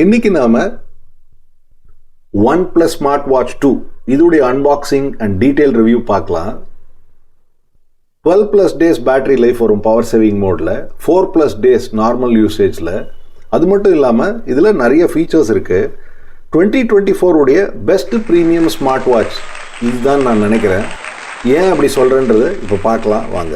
இன்னைக்கு நாம OnePlus Smart Watch 2 இதோடைய அன்பாக்சிங் அண்ட் டீடைல் ரிவ்யூ பார்க்கலாம். 12+ days பேட்டரி லைஃப் வரும் பவர் சேவிங் மோடில், 4+ days நார்மல் யூசேஜில். அது மட்டும் இல்லாமல் இதில் நிறைய ஃபீச்சர்ஸ் இருக்குது. 2024 உடைய பெஸ்ட் ப்ரீமியம் ஸ்மார்ட் வாட்ச் இதுதான் நான் நினைக்கிறேன். ஏன் அப்படி சொல்கிறேன்றது இப்போ பார்க்கலாம் வாங்க.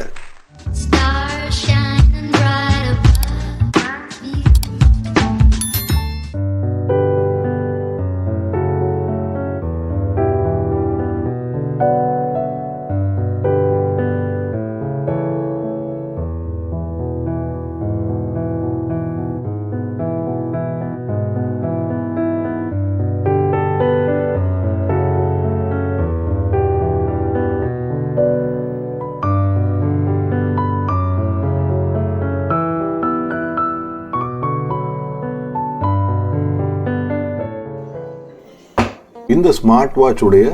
இந்த ஸ்மார்ட் வாட்ச் உடைய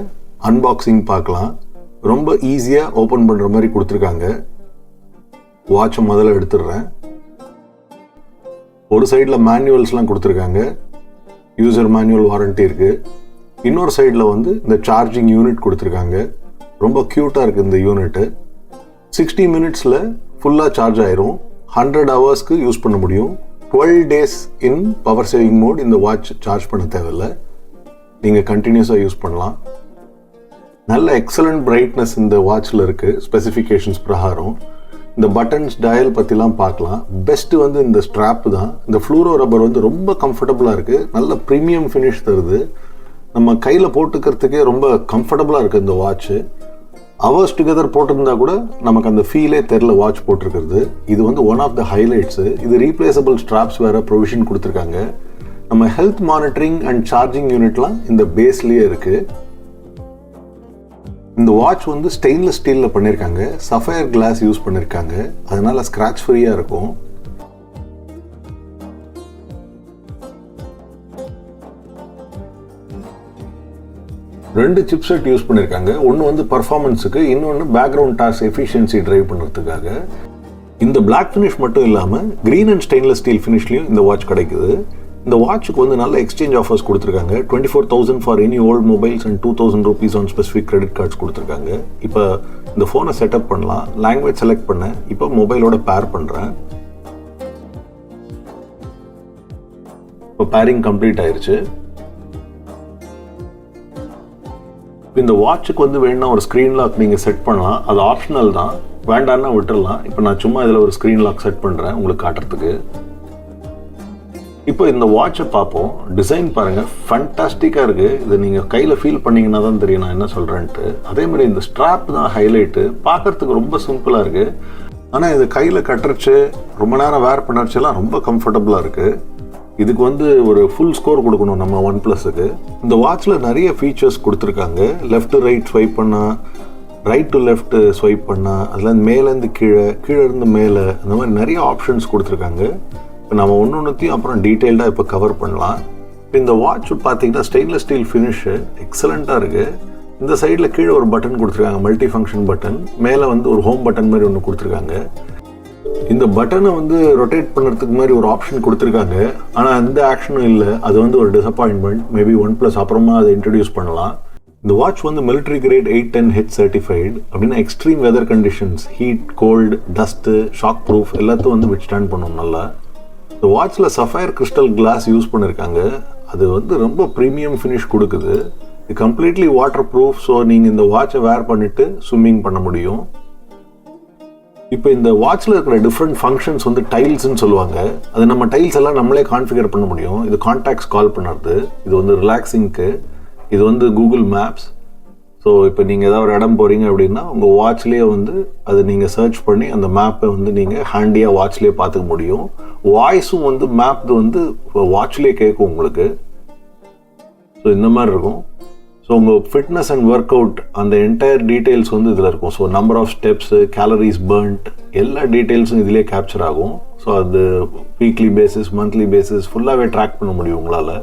அன்பாக்சிங் பார்க்கலாம். ரொம்ப ஈஸியாக ஓப்பன் பண்ணுற மாதிரி கொடுத்துருக்காங்க. வாட்சை முதல்ல எடுத்துடுறேன். ஒரு சைடில் மேனுவல்ஸ்லாம் கொடுத்துருக்காங்க. யூசர் மேனுவல் வாரண்டி இருக்குது. இன்னொரு சைடில் இந்த சார்ஜிங் யூனிட் கொடுத்துருக்காங்க. ரொம்ப க்யூட்டாக இருக்குது இந்த யூனிட்டு. 60 minutes ஃபுல்லாக சார்ஜ் ஆயிரும். 100 hours யூஸ் பண்ண முடியும். 12 days இன் பவர் சேவிங் மோட் இந்த வாட்ச் சார்ஜ் பண்ண தேவையில்லை. நீங்கள் கண்டினியூஸாக யூஸ் பண்ணலாம். நல்ல எக்ஸலண்ட் பிரைட்னஸ் இந்த வாட்சில் இருக்குது ஸ்பெசிஃபிகேஷன்ஸ் பிரகாரம். இந்த பட்டன்ஸ் டயல் பற்றிலாம் பார்க்கலாம். பெஸ்ட்டு இந்த ஸ்ட்ராப்பு தான். இந்த ஃப்ளூரோ ரப்பர் ரொம்ப கம்ஃபர்டபுளாக இருக்குது. நல்ல ப்ரீமியம் ஃபினிஷ் தருது. நம்ம கையில் போட்டுக்கிறதுக்கே ரொம்ப கம்ஃபர்டபுளாக இருக்குது இந்த வாட்ச்சு. ஹவர்ஸ் டுகெதர் போட்டிருந்தா கூட நமக்கு அந்த ஃபீலே தெரில வாட்ச் போட்டிருக்கிறது. இது ஒன் ஆஃப் த ஹைலைட்ஸு. இது ரீப்ளேசபிள் ஸ்ட்ராப்ஸ் வேறு ப்ரொவிஷன் கொடுத்துருக்காங்க. நம்ம ஹெல்த் மானிட்டரிங் அண்ட் சார்ஜிங் யூனிட்லாம் இந்த பேஸ்லேயே இருக்குது. இந்த வாட்ச் ஸ்டெயின்லெஸ் ஸ்டீலில் பண்ணியிருக்காங்க. சஃபயர் கிளாஸ் யூஸ் பண்ணியிருக்காங்க. அதனால ஸ்க்ராட்ச் ஃப்ரீயாக இருக்கும். ரெண்டு சிப்செட் யூஸ் பண்ணியிருக்காங்க. ஒன்று பர்ஃபார்மன்ஸுக்கு, இன்னொன்று பேக்ரவுண்ட் டாஸ்க் எஃபிஷியன்சி டிரைவ் பண்ணுறதுக்காக. இந்த பிளாக் ஃபினிஷ் மட்டும் இல்லாமல் க்ரீன் அண்ட் ஸ்டெயின்லெஸ் ஸ்டீல் ஃபினிஷ்லையும் இந்த வாட்ச் கிடைக்குது. இந்த வாட்சுக்கு நல்ல எக்ஸ்சேஞ்ச் ஆஃபர்ஸ் கொடுத்துருக்காங்க. 24,000 for any old mobiles and 2,000 rupees on specific credit cards கொடுத்துருக்காங்க. இப்போ இந்த ஃபோனை செட்டப் பண்ணலாம். லாங்குவேஜ் செலக்ட் பண்ணேன். இப்போ மொபைலோட பேர் பண்ணுறேன். இப்போ பேரிங் கம்ப்ளீட் ஆயிடுச்சு. இந்த வாட்சுக்கு வேணும்னா ஒரு ஸ்க்ரீன் லாக் நீங்கள் செட் பண்ணலாம். அது ஆப்ஷனல் தான், வேண்டான்னா விட்டுடலாம். இப்போ நான் சும்மா இதில் ஒரு ஸ்க்ரீன் லாக் செட் பண்ணுறேன் உங்களுக்கு காட்டுறதுக்கு. இப்போ இந்த வாட்சை பார்ப்போம். டிசைன் பாருங்கள், ஃபண்டாஸ்டிக்காக இருக்குது. இது நீங்கள் கையில் ஃபீல் பண்ணிங்கன்னா தான் தெரியும் நான் என்ன சொல்கிறேன்ட்டு. அதே மாதிரி இந்த ஸ்ட்ராப் தான் ஹைலைட்டு. பார்க்குறதுக்கு ரொம்ப சிம்பிளாக இருக்குது. ஆனால் இது கையில் கட்டுறச்சு ரொம்ப நேரம் வேர் பண்ணறச்செல்லாம் ரொம்ப கம்ஃபர்டபுளாக இருக்குது. இதுக்கு ஒரு ஃபுல் ஸ்கோர் கொடுக்கணும் நம்ம OnePlusக்கு. இந்த வாட்சில் நிறைய ஃபீச்சர்ஸ் கொடுத்துருக்காங்க. லெஃப்ட் டு ரைட் ஸ்வைப் பண்ணால், ரைட் டு லெஃப்ட் ஸ்வைப் பண்ணால், அதில் மேலேருந்து கீழே, கீழே இருந்து மேலே, அந்த மாதிரி நிறைய ஆப்ஷன்ஸ் கொடுத்துருக்காங்க. இப்போ நம்ம ஒன்றுத்தையும் அப்புறம் டீட்டெயில்டாக இப்போ கவர் பண்ணலாம். இப்போ இந்த வாட்ச் பார்த்தீங்கன்னா ஸ்டெயின்லெஸ் ஸ்டீல் ஃபினிஷு எக்ஸலண்ட்டாக இருக்குது. இந்த சைடில் கீழே ஒரு பட்டன் கொடுத்துருக்காங்க, மல்டி ஃபங்க்ஷன் பட்டன். மேலே ஒரு ஹோம் பட்டன் மாதிரி ஒன்று கொடுத்துருக்காங்க. இந்த பட்டனை ரொட்டேட் பண்ணுறதுக்கு மாதிரி ஒரு ஆப்ஷன் கொடுத்துருக்காங்க. ஆனால் அந்த ஆக்ஷனும் இல்லை. அது ஒரு டிசப்பாயின்மெண்ட். மேபி OnePlus அப்புறமா அதை இன்ட்ரடியூஸ் பண்ணலாம். இந்த watch military grade 810H certified. அப்படின்னா extreme weather conditions, heat, cold, dust, shock proof எல்லாத்தையும் விட்ஸ்டாண்ட் பண்ணும் நல்லா. இந்த வாட்சில் சஃபயர் கிறிஸ்டல் கிளாஸ் யூஸ் பண்ணியிருக்காங்க. அது ரொம்ப ப்ரீமியம் ஃபினிஷ் கொடுக்குது. இது கம்ப்ளீட்லி வாட்டர் ப்ரூஃப். ஸோ நீங்கள் இந்த வாட்சை வேர் பண்ணிவிட்டு ஸ்விம்மிங் பண்ண முடியும். இப்போ இந்த வாட்சில் இருக்கிற டிஃப்ரெண்ட் ஃபங்க்ஷன்ஸ் டைல்ஸ்ன்னு சொல்லுவாங்க. அது நம்ம டைல்ஸ் எல்லாம் நம்மளே கான்ஃபிகர் பண்ண முடியும். இது கான்டாக்ட்ஸ் கால் பண்ணுறது. இது ரிலாக்ஸிங்க்கு. இது கூகுள் மேப்ஸ். ஸோ இப்போ நீங்கள் ஏதாவது ஒரு இடம் போகிறீங்க அப்படின்னா உங்கள் வாட்ச்லேயே அது நீங்கள் சர்ச் பண்ணி அந்த மேப்பை நீங்கள் ஹேண்டியாக வாட்ச்லேயே பார்த்துக்க முடியும். வாய்ஸும் மேப் வாட்ச்லேயே கேட்கும் உங்களுக்கு. ஸோ இந்த மாதிரி இருக்கும். ஸோ உங்கள் ஃபிட்னஸ் அண்ட் ஒர்க் அவுட் அந்த என்டையர் டீட்டெயில்ஸ் இதில் இருக்கும். So number of steps, calories burnt எல்லா டீட்டெயில்ஸும் இதிலே கேப்சர் ஆகும். ஸோ அது வீக்லி பேசிஸ், மந்த்லி பேசிஸ் ஃபுல்லாகவே ட்ராக் பண்ண முடியும் உங்களால்.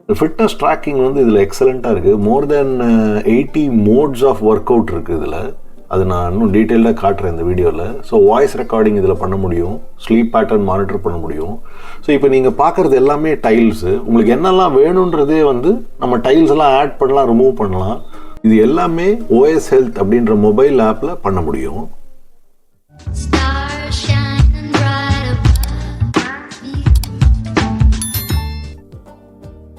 ஃபிட்னஸ் ட்ராக்கிங் இதில் எக்ஸலண்ட்டாக இருக்குது. More than 80 modes of workout இருக்குது இதில். அது நான் இன்னும் டீட்டெயிலாக காட்டுறேன் இந்த வீடியோவில். ஸோ வாய்ஸ் ரெக்கார்டிங் இதில் பண்ண முடியும், ஸ்லீப் பேட்டர்ன் மானிட்டர் பண்ண முடியும். ஸோ இப்போ நீங்கள் பார்க்குறது எல்லாமே டைல்ஸு. உங்களுக்கு என்னெல்லாம் வேணுன்றதே வந்து நம்ம டைல்ஸ் எல்லாம் ஆட் பண்ணலாம், ரிமூவ் பண்ணலாம். இது எல்லாமே OS Health அப்படின்ற மொபைல் ஆப்பில் பண்ண முடியும்.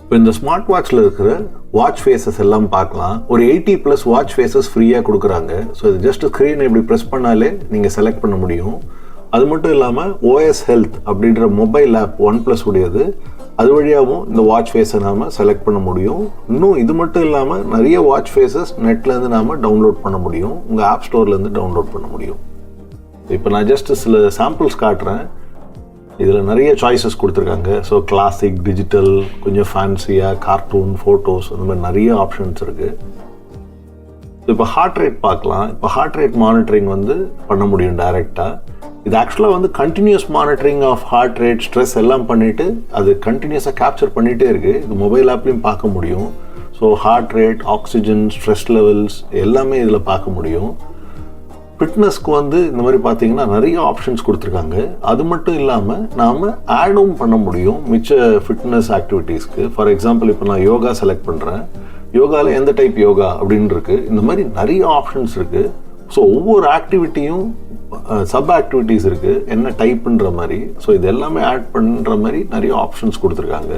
இப்போ இந்த ஸ்மார்ட் வாட்சில் இருக்கிற வாட்ச் ஃபேஸஸ் எல்லாம் பார்க்கலாம். ஒரு 80+ வாட்ச் ஃபேஸஸ் ஃப்ரீயாக கொடுக்குறாங்க. ஸோ இது ஜஸ்ட் ஸ்க்ரீனை இப்படி ப்ரெஸ் பண்ணாலே நீங்கள் செலக்ட் பண்ண முடியும். அது மட்டும் இல்லாமல் OS Health அப்படின்ற மொபைல் ஆப் OnePlus உடையது, அது வழியாகவும் இந்த வாட்ச் ஃபேஸை நாம் செலக்ட் பண்ண முடியும். இன்னும் இது மட்டும் இல்லாமல் நிறைய வாட்ச் ஃபேஸஸ் நெட்லேருந்து நாம் டவுன்லோட் பண்ண முடியும், உங்கள் ஆப் ஸ்டோர்லேருந்து டவுன்லோட் பண்ண முடியும். இப்போ நான் ஜஸ்ட் சில சாம்பிள்ஸ் காட்டுறேன். இதில் நிறைய சாய்ஸஸ் கொடுத்துருக்காங்க. ஸோ கிளாசிக், டிஜிட்டல், கொஞ்சம் ஃபேன்சியாக, கார்ட்டூன், ஃபோட்டோஸ், அந்த மாதிரி நிறைய ஆப்ஷன்ஸ் இருக்குது. இப்போ ஹார்ட் ரேட் பார்க்கலாம். இப்போ ஹார்ட் ரேட் மானிட்டரிங் வந்து பண்ண முடியும் டைரெக்டாக. இது ஆக்சுவலாக வந்து continuous monitoring of heart rate, stress எல்லாம் பண்ணிவிட்டு அது கண்டினியூஸாக கேப்சர் பண்ணிகிட்டே இருக்குது. இது மொபைல் ஆப்லேயும் பார்க்க முடியும். So heart rate, oxygen, stress levels எல்லாமே இதில் பார்க்க முடியும். ஃபிட்னஸ்க்கு வந்து இந்த மாதிரி பார்த்தீங்கன்னா நிறைய ஆப்ஷன்ஸ் கொடுத்துருக்காங்க. அது மட்டும் இல்லாமல் நாம் ஆடும் பண்ண முடியும் மிச்ச ஃபிட்னஸ் ஆக்டிவிட்டீஸ்க்கு. ஃபார் எக்ஸாம்பிள் இப்போ நான் யோகா செலக்ட் பண்ணுறேன், யோகாவில் எந்த டைப் யோகா அப்படின்னு இருக்குது. இந்த மாதிரி நிறைய ஆப்ஷன்ஸ் இருக்குது. ஸோ ஒவ்வொரு ஆக்டிவிட்டியும் சப் ஆக்டிவிட்டீஸ் இருக்குது, என்ன டைப்புன்ற மாதிரி. ஸோ இது எல்லாமே ஆட் பண்ணுற மாதிரி நிறைய ஆப்ஷன்ஸ் கொடுத்துருக்காங்க.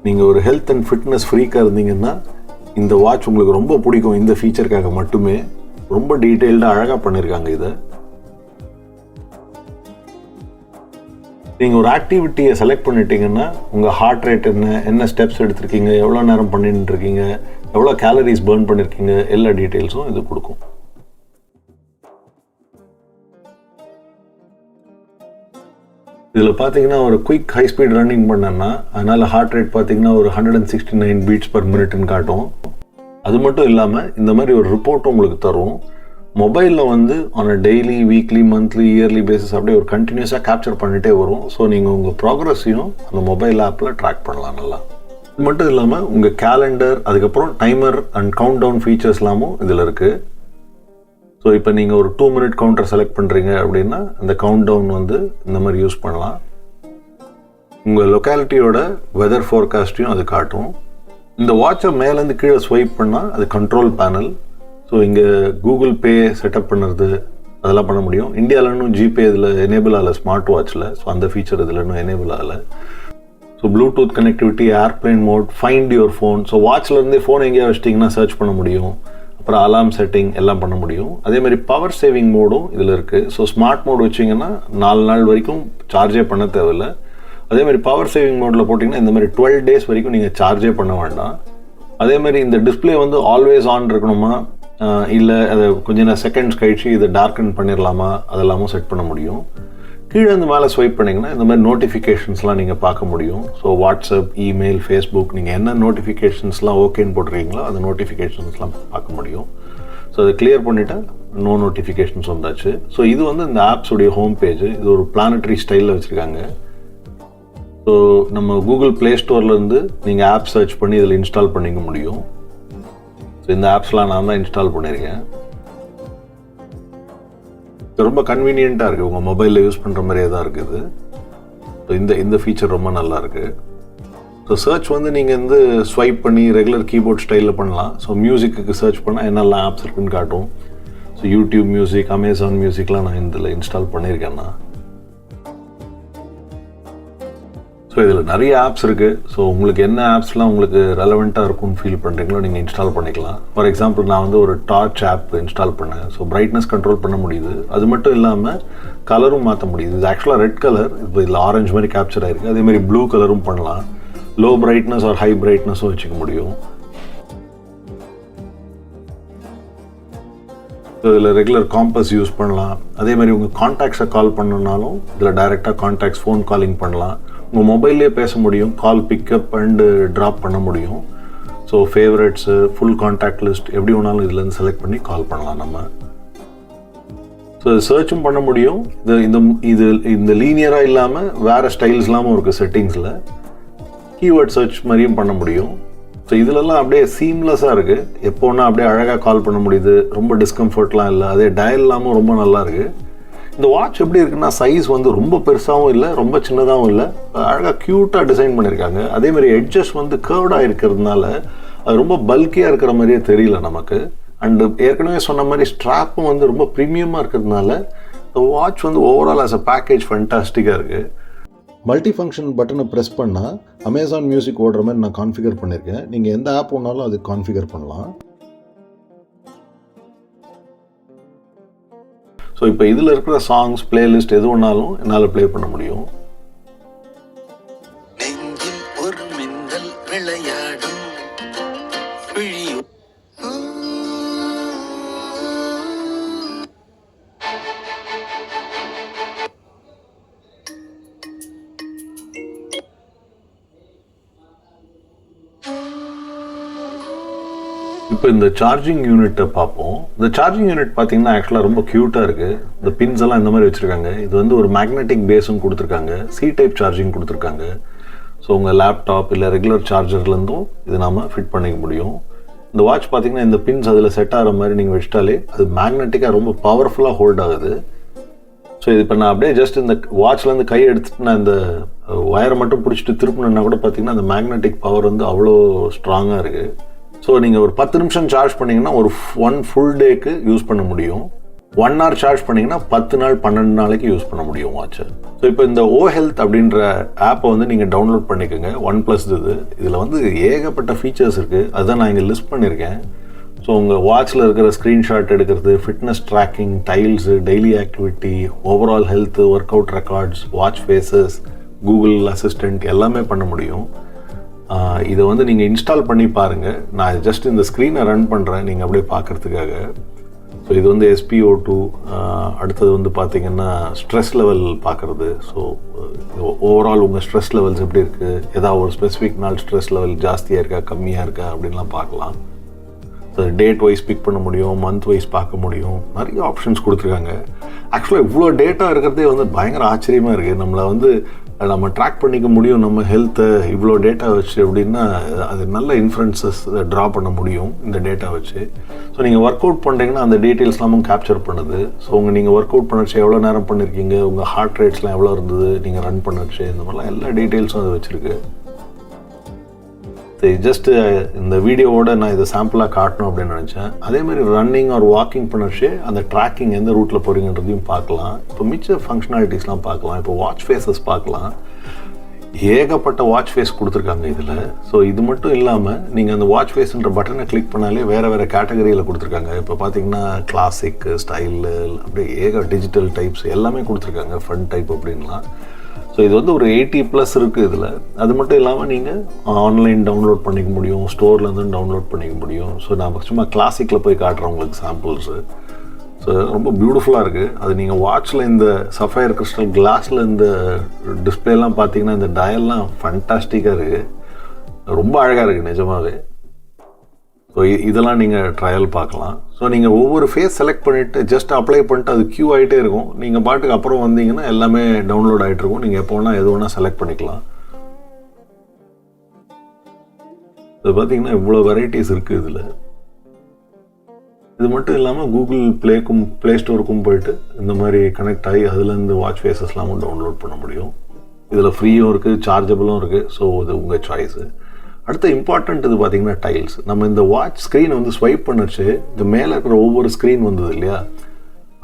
நீங்கள் ஒரு ஹெல்த் அண்ட் ஃபிட்னஸ் ஃப்ரீக்காக இருந்தீங்கன்னா இந்த வாட்ச் உங்களுக்கு ரொம்ப பிடிக்கும். இந்த ஃபீச்சருக்காக மட்டுமே ரொம்ப டீட்டெயில்டாக அழகாக பண்ணியிருக்காங்க இதை. நீங்கள் ஒரு ஆக்டிவிட்டியை செலக்ட் பண்ணிட்டீங்கன்னா உங்கள் ஹார்ட் ரேட் என்ன ஸ்டெப்ஸ் எடுத்திருக்கீங்க, எவ்வளோ நேரம் பண்ணிட்டு இருக்கீங்க, எவ்வளோ கேலரிஸ் பர்ன் பண்ணியிருக்கீங்க, எல்லா டீட்டெயில்ஸும் இது கொடுக்கும். இதில் பார்த்தீங்கன்னா ஒரு குயிக் ஹை ஸ்பீட் ரன்னிங் பண்ணேன்னா அதனால் ஹார்ட் ரேட் பார்த்தீங்கன்னா ஒரு 169 பீட்ஸ் பர் மினிட்னு காட்டும். அது மட்டும் இல்லாமல் இந்த மாதிரி ஒரு ரிப்போர்ட்டும் உங்களுக்கு தரும். மொபைலில் வந்து on a daily, weekly, monthly, yearly basis அப்படியே ஒரு கண்டினியூஸாக கேப்சர் பண்ணிகிட்டே வரும். ஸோ நீங்கள் உங்கள் ப்ராக்ரஸையும் அந்த மொபைல் ஆப்பில் ட்ராக் பண்ணலாம் நல்லா. இது மட்டும் இல்லாமல் உங்கள் கேலண்டர், அதுக்கப்புறம் timer and count down features எல்லாமும் இதில் இருக்குது. ஸோ இப்போ நீங்கள் ஒரு 2 மினிட் கவுண்டர் செலக்ட் பண்ணுறீங்க அப்படின்னா அந்த கவுண்ட் டவுன் வந்து இந்த மாதிரி யூஸ் பண்ணலாம். உங்கள் லொக்காலிட்டியோட வெதர் ஃபோர்காஸ்ட்டையும் அது காட்டும். இந்த வாட்சை மேலேருந்து கீழே ஸ்வைப் பண்ணால் அது கண்ட்ரோல் பேனல். ஸோ இங்கே கூகுள் பே செட்டப் பண்ணுறது அதெல்லாம் பண்ண முடியும். இந்தியாவில் இன்னும் ஜிபே இதில் எனேபிள் ஆகலை ஸ்மார்ட் வாட்சில். ஸோ அந்த ஃபீச்சர் இதில் இன்னும் எனேபிள் ஆகலை. So Bluetooth connectivity, airplane mode, find your phone. So வாட்ச்லேருந்தே ஃபோன் எங்கேயா வச்சிட்டிங்கன்னா சர்ச் பண்ண முடியும். அப்புறம் அலாம் செட்டிங் எல்லாம் பண்ண முடியும். அதேமாதிரி பவர் சேவிங் மோடும் இதில் இருக்குது. ஸோ ஸ்மார்ட் மோட் வச்சிங்கன்னா 4 நாள் வரைக்கும் சார்ஜே பண்ண தேவையில்லை. அதேமாதிரி பவர் சேவிங் மோடில் போட்டிங்கன்னா இந்த மாதிரி 12 டேஸ் வரைக்கும் நீங்கள் சார்ஜே பண்ண வேண்டாம். அதேமாதிரி இந்த டிஸ்பிளே வந்து ஆல்வேஸ் ஆன் இருக்கணுமா, இல்லை அதை கொஞ்சம் செகண்ட்ஸ் கழிச்சு இதை டார்க்கன் பண்ணிடலாமா, அதெல்லாமும் செட் பண்ண முடியும். கீழே இந்த மேலே ஸ்வைப் பண்ணிங்கன்னா இந்த மாதிரி நோட்டிஃபிகேஷன்ஸ்லாம் நீங்கள் பார்க்க முடியும். ஸோ வாட்ஸ்அப், இமெயில், ஃபேஸ்புக், நீங்கள் என்ன நோட்டிஃபிகேஷன்ஸ்லாம் ஓகேன்னு போட்டுருக்கீங்களோ அந்த நோட்டிஃபிகேஷன்ஸ்லாம் பார்க்க முடியும். ஸோ அதை கிளியர் பண்ணிவிட்டா நோ நோட்டிஃபிகேஷன்ஸ் வந்தாச்சு. ஸோ இது வந்து இந்த ஆப்ஸுடைய ஹோம் பேஜ். இது ஒரு பிளானட்டரி ஸ்டைலில் வச்சுருக்காங்க. ஸோ நம்ம கூகுள் ப்ளே ஸ்டோர்லேருந்து நீங்கள் ஆப் சர்ச் பண்ணி இதில் இன்ஸ்டால் பண்ணிக்க முடியும். ஸோ இந்த ஆப்ஸ்லாம் நான் தான் இன்ஸ்டால் பண்ணியிருக்கேன். ரொம்ப கன்வீனியண்ட்டாக இருக்குது, உங்கள் மொபைலில் யூஸ் பண்ணுற மாதிரியே தான் இருக்குது. ஸோ இந்த ஃபீச்சர் ரொம்ப நல்லா இருக்குது. ஸோ சர்ச் வந்து நீங்கள் வந்து ஸ்வைப் பண்ணி ரெகுலர் கீபோர்ட் ஸ்டைலில் பண்ணலாம். ஸோ மியூசிக்கு சர்ச் பண்ணால் என்னெல்லாம் ஆப்ஸ் இருக்குன்னு காட்டும். ஸோ யூடியூப் மியூசிக், அமேசான் மியூசிக்லாம் நான் இதில் இன்ஸ்டால் பண்ணியிருக்கேன்னா. ஸோ இதில் நிறைய ஆப்ஸ் இருக்குது. ஸோ உங்களுக்கு என்ன ஆப்ஸ்லாம் உங்களுக்கு ரெலவெண்ட்டாக இருக்கும்னு ஃபீல் பண்ணுறீங்களோ நீங்கள் இன்ஸ்டால் பண்ணிக்கலாம். ஃபார் எக்ஸாம்பிள் நான் வந்து ஒரு டார்ச் ஆப் இன்ஸ்டால் பண்ணேன். ஸோ பிரைட்னஸ் கண்ட்ரோல் பண்ண முடியுது. அது மட்டும் இல்லாமல் கலரும் மாற்ற முடியுது. இது ஆக்சுவலாக ரெட் கலர், இப்போ இதில் ஆரஞ்சு மாதிரி கேப்சர் ஆகிருக்கு. அதேமாதிரி ப்ளூ கலரும் பண்ணலாம். லோ பிரைட்னஸ் ஆர் ஹை பிரைட்னஸும் வச்சுக்க முடியும். ஸோ இதில் ரெகுலர் காம்பஸ் யூஸ் பண்ணலாம். அதேமாதிரி உங்கள் கான்டாக்ட்ஸை கால் பண்ணணுன்னாலும் இதில் டைரெக்டாக கான்டாக்ட்ஸ் ஃபோன் காலிங் பண்ணலாம். உங்கள் மொபைல்லே பேச முடியும். கால் பிக்கப் அண்டு ட்ராப் பண்ண முடியும். So favourites, full contact list எப்படி வேணாலும் இதுலேருந்து செலக்ட் பண்ணி கால் பண்ணலாம் நம்ம. ஸோ சர்ச்சும் பண்ண முடியும். இந்த லீனியராக இல்லாமல் வேறு ஸ்டைல்ஸ் இல்லாமல் இருக்குது செட்டிங்ஸில். கீவேர்ட் சர்ச் மாதிரியும் பண்ண முடியும். ஸோ இதிலெல்லாம் அப்படியே சீம்லெஸ்ஸாக இருக்குது. எப்போன்னா அப்படியே அழகாக கால் பண்ண முடியுது. ரொம்ப டிஸ்கம்ஃபர்ட்லாம் இல்லை. அதே டயல் இல்லாமல் ரொம்ப நல்லா இருக்குது. இந்த வாட்ச் எப்படி இருக்குன்னா சைஸ் வந்து ரொம்ப பெருசாகவும் இல்லை, ரொம்ப சின்னதாகவும் இல்லை, அழகாக க்யூட்டாக டிசைன் பண்ணியிருக்காங்க. அதேமாதிரி எட்ஜஸ் வந்து கர்வ்டாக இருக்கிறதுனால அது ரொம்ப பல்கியாக இருக்கிற மாதிரியே தெரியல நமக்கு. அண்டு ஏற்கனவே சொன்ன மாதிரி ஸ்ட்ராப்பும் வந்து ரொம்ப ப்ரீமியமாக இருக்கிறதுனால இந்த வாட்ச் வந்து ஓவரால் ஆஸ் அ பேக்கேஜ் ஃபண்டாஸ்டிக்காக இருக்குது. மல்டி ஃபங்க்ஷன் பட்டனை ப்ரெஸ் பண்ணால் அமேசான் மியூசிக் ஓடுற மாதிரி நான் கான்ஃபிகர் பண்ணியிருக்கேன். நீங்கள் எந்த ஆப் ஒன்றாலும் அது கான்ஃபிகர் பண்ணலாம். ஸோ இப்போ இதில் இருக்கிற சாங்ஸ் பிளேலிஸ்ட் எது ஒன்றாலும் என்னால் ப்ளே பண்ண முடியும். இப்போ இந்த சார்ஜிங் யூனிட்டை பார்ப்போம். இந்த சார்ஜிங் யூனிட் பார்த்தீங்கன்னா ஆக்சுவலாக ரொம்ப க்யூட்டாக இருக்குது. இந்த பின்ஸ் எல்லாம் இந்த மாதிரி வச்சுருக்காங்க. இது வந்து ஒரு மேக்னெட்டிக் பேஸும் கொடுத்துருக்காங்க, சி டைப் சார்ஜிங் கொடுத்துருக்காங்க. ஸோ உங்கள் லேப்டாப் இல்லை ரெகுலர் சார்ஜர்லேருந்தும் இது நாம் ஃபிட் பண்ணிக்க முடியும். இந்த வாட்ச் பார்த்தீங்கன்னா இந்த பின்ஸ் அதில் செட் ஆகிற மாதிரி நீங்கள் வச்சிட்டாலே அது மேக்னெட்டிக்காக ரொம்ப பவர்ஃபுல்லாக ஹோல்ட் ஆகுது. ஸோ இது இப்போ நான் அப்படியே ஜஸ்ட் இந்த வாட்ச்லேருந்து கை எடுத்துட்டு நான் இந்த ஒயரை மட்டும் பிடிச்சிட்டு திருப்பினா கூட பார்த்தீங்கன்னா அந்த மேக்னெட்டிக் பவர் வந்து அவ்வளோ ஸ்ட்ராங்காக இருக்குது. ஸோ நீங்கள் ஒரு 10 நிமிஷம் சார்ஜ் பண்ணிங்கன்னா ஒரு 1 ஃபுல் டேக்கு யூஸ் பண்ண முடியும். 1 hour சார்ஜ் பண்ணிங்கன்னா 10 நாள் 12 நாளைக்கு யூஸ் பண்ண முடியும் வாட்சை. ஸோ இப்போ இந்த ஓ ஹெல்த் அப்படின்ற ஆப்பை வந்து நீங்கள் டவுன்லோட் பண்ணிக்கோங்க. OnePlus இதில் வந்து ஏகப்பட்ட ஃபீச்சர்ஸ் இருக்குது. அதுதான் நான் இங்கே லிஸ்ட் பண்ணியிருக்கேன். ஸோ உங்கள் வாட்சில் இருக்கிற ஸ்க்ரீன்ஷாட் எடுக்கிறது, fitness tracking, tiles, daily activity, overall health, workout records, watch faces, Google assistant எல்லாமே பண்ண முடியும். இதை வந்து நீங்கள் இன்ஸ்டால் பண்ணி பாருங்கள். நான் ஜஸ்ட் இந்த ஸ்க்ரீனை ரன் பண்ணுறேன் நீங்கள் அப்படியே பார்க்குறதுக்காக. ஸோ இது வந்து SpO2, அடுத்தது வந்து பார்த்திங்கன்னா ஸ்ட்ரெஸ் லெவல் பார்க்குறது. ஸோ ஓவரால் உங்கள் ஸ்ட்ரெஸ் லெவல்ஸ் எப்படி இருக்குது, ஏதாவது ஒரு ஸ்பெசிஃபிக் நாள் ஸ்ட்ரெஸ் லெவல் ஜாஸ்தியாக இருக்கா கம்மியாக இருக்கா அப்படின்லாம் பார்க்கலாம். ஸோ டேட் வைஸ் பிக் பண்ண முடியும், மந்த் வைஸ் பார்க்க முடியும், நிறைய ஆப்ஷன்ஸ் கொடுத்துருக்காங்க. ஆக்சுவலாக இவ்வளோ டேட்டா இருக்கிறதே வந்து பயங்கர ஆச்சரியமாக இருக்குது. நம்மளை வந்து நம்ம ட்ராக் பண்ணிக்க முடியும் நம்ம ஹெல்த்தை இவ்வளோ டேட்டா வச்சு அப்படின்னா அது நல்ல இன்ஃப்ளூயன்சஸ் ட்ரா பண்ண முடியும் இந்த டேட்டா வச்சு. ஸோ நீங்கள் ஒர்க் அவுட் பண்ணுறீங்கன்னா அந்த டீட்டெயில்ஸ்லாமும் கேப்சர் பண்ணுது. ஸோ நீங்கள் ஒர்க் அவுட் பண்ணச்சு எவ்வளோ நேரம் பண்ணியிருக்கீங்க, உங்கள் ஹார்ட் ரேட்ஸ்லாம் எவ்வளோ இருந்தது நீங்கள் ரன் பண்ணச்சு, இந்த மாதிரிலாம் எல்லா டீட்டெயில்ஸும் அது வச்சுருக்கு. ஜஸ்ட்டு இந்த வீடியோவோட நான் இதை சாம்பிளாக காட்டணும் அப்படின்னு நினச்சேன். அதேமாதிரி ரன்னிங் ஒரு வாக்கிங் பண்ணச்சு அந்த ட்ராக்கிங் எந்த ரூட்டில் போகிறீங்கன்றதையும் பார்க்கலாம். இப்போ மிச்ச ஃபங்க்ஷனாலிட்டிஸ்லாம் பார்க்கலாம். இப்போ வாட்ச் ஃபேஸஸ் பார்க்கலாம். ஏகப்பட்ட வாட்ச் ஃபேஸ் கொடுத்துருக்காங்க இதில். ஸோ இது மட்டும் இல்லாமல் நீங்கள் அந்த வாட்ச் ஃபேஸ்ன்ற பட்டனை கிளிக் பண்ணாலே வேறு கேட்டகரியில் கொடுத்துருக்காங்க. இப்போ பார்த்தீங்கன்னா கிளாசிக், ஸ்டைலு, அப்படியே டிஜிட்டல் டைப்ஸ் எல்லாமே கொடுத்துருக்காங்க, ஃபன் டைப் அப்படின்லாம். ஸோ இது வந்து ஒரு 80+ இருக்குது இதில். அது மட்டும் இல்லாமல் நீங்கள் ஆன்லைன் டவுன்லோட் பண்ணிக்க முடியும், ஸ்டோர்லேருந்து டவுன்லோட் பண்ணிக்க முடியும். ஸோ நான் சும்மா கிளாசிக்கில் போய் காட்டுறேன் உங்களுக்கு சாம்பிள்ஸு. ஸோ ரொம்ப பியூட்டிஃபுல்லாக இருக்குது. அது நீங்கள் வாட்சில் இந்த சஃபயர் கிறிஸ்டல் கிளாஸில் இந்த டிஸ்பிளேலாம் பார்த்தீங்கன்னா இந்த டயல்லாம் ஃபண்டாஸ்டிக்காக இருக்குது, ரொம்ப அழகாக இருக்குது நிஜமாகவே. ஸோ இதெல்லாம் நீங்கள் ட்ரையல் பார்க்கலாம். ஸோ நீங்கள் ஒவ்வொரு ஃபேஸ் செலக்ட் பண்ணிவிட்டு ஜஸ்ட் அப்ளை பண்ணிட்டு அது க்யூ ஆகிட்டே இருக்கும். நீங்கள் பாட்டுக்கு அப்புறம் வந்தீங்கன்னா எல்லாமே டவுன்லோட் ஆகிட்டு இருக்கும். நீங்கள் எப்போ வேணால் எது வேணால் செலக்ட் பண்ணிக்கலாம். இது பார்த்தீங்கன்னா இவ்வளோ வெரைட்டிஸ் இருக்குது இதில். இது மட்டும் இல்லாமல் கூகுள் ப்ளே ஸ்டோருக்கும் போயிட்டு இந்த மாதிரி கனெக்ட் ஆகி அதுலேருந்து வாட்ச் ஃபேஸஸ்லாமும் டவுன்லோட் பண்ண முடியும். இதில் ஃப்ரீயும் இருக்குது, சார்ஜபிளும் இருக்குது. ஸோ இது உங்கள் சாய்ஸு. அடுத்த இம்பார்ட்டண்ட் இது பார்த்தீங்கன்னா டைல்ஸ். நம்ம இந்த வாட்ச் ஸ்க்ரீனை வந்து ஸ்வைப் பண்ணிச்சு இந்த மேலே இருக்கிற ஒவ்வொரு ஸ்க்ரீன் வந்தது இல்லையா,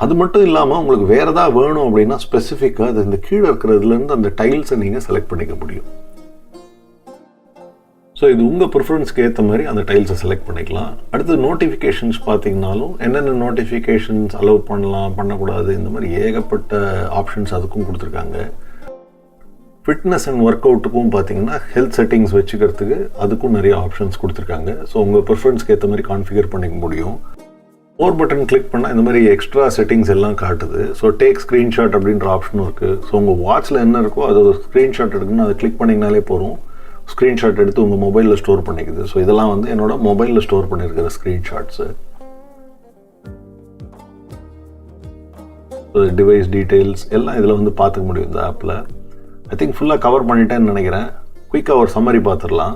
அது மட்டும் இல்லாமல் உங்களுக்கு வேறு ஏதாவது வேணும் அப்படின்னா ஸ்பெசிஃபிக்காக அது இந்த கீழே இருக்கிறதுலேருந்து அந்த டைல்ஸை நீங்கள் செலக்ட் பண்ணிக்க முடியும். ஸோ இது உங்கள் ப்ரிஃபரன்ஸ்க்கு ஏற்ற மாதிரி அந்த டைல்ஸை செலக்ட் பண்ணிக்கலாம். அடுத்து நோட்டிஃபிகேஷன்ஸ் பார்த்தீங்கன்னாலும் என்னென்ன நோட்டிஃபிகேஷன்ஸ் அலோவ் பண்ணலாம் பண்ணக்கூடாது இந்த மாதிரி ஏகப்பட்ட ஆப்ஷன்ஸ் அதுக்கும் கொடுத்துருக்காங்க. ஃபிட்னஸ் அண்ட் ஒர்க் அவுட்டுக்கும் பார்த்தீங்கன்னா ஹெல்த் செட்டிங்ஸ் வச்சுக்கிறதுக்கு அதுக்கும் நிறைய ஆப்ஷன்ஸ் கொடுத்துருக்காங்க. ஸோ உங்கள் ப்ரிஃபரன்ஸ்க்கு ஏற்ற மாதிரி கான்ஃபிகர் பண்ணிக்க முடியும். மோர் பட்டன் கிளிக் பண்ணால் இந்த மாதிரி எக்ஸ்ட்ரா செட்டிங்ஸ் எல்லாம் காட்டுது. ஸோ டேக் ஸ்க்ரீன்ஷாட் அப்படின்ற ஆப்ஷனும் இருக்குது. ஸோ உங்கள் வாட்சில் என்ன இருக்கோ அது ஒரு ஸ்க்ரீன்ஷாட் எடுக்கணும்னு அதை கிளிக் பண்ணிங்கனாலே போதும், ஸ்க்ரீன்ஷாட் எடுத்து உங்கள் மொபைலில் ஸ்டோர் பண்ணிக்குது. ஸோ இதெல்லாம் வந்து என்னோட மொபைலில் ஸ்டோர் பண்ணியிருக்கிற ஸ்க்ரீன்ஷாட்ஸு. டிவைஸ் டீட்டெயில்ஸ் எல்லாம் இதில் வந்து பார்த்துக்க முடியும் இந்த ஆப்பில். ஐ திங்க் ஃபுல்லாக கவர் பண்ணிட்டேன்னு நினைக்கிறேன். குயிக்காக ஒரு சம்மரி பார்த்துடலாம்.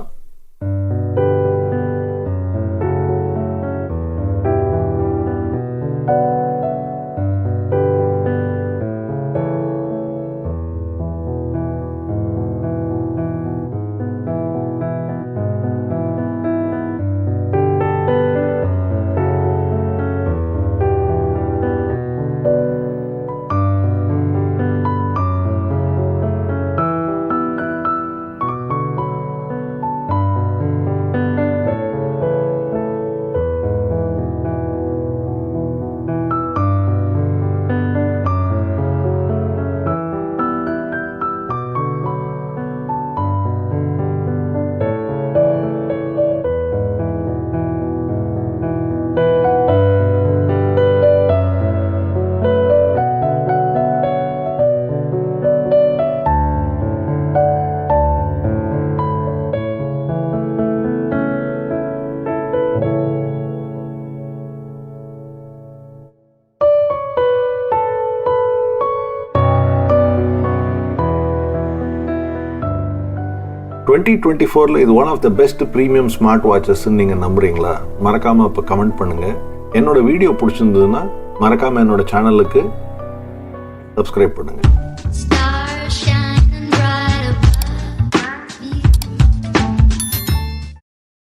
இது one of the best premium smart வாட்சஸ்ன்னு நீங்கள் நம்புறீங்களா? மறக்காமல் இப்போ கமெண்ட் பண்ணுங்கள். என்னோட வீடியோ பிடிச்சிருந்ததுன்னா மறக்காமல் என்னோட சேனலுக்கு சப்ஸ்கிரைப் பண்ணுங்கள்.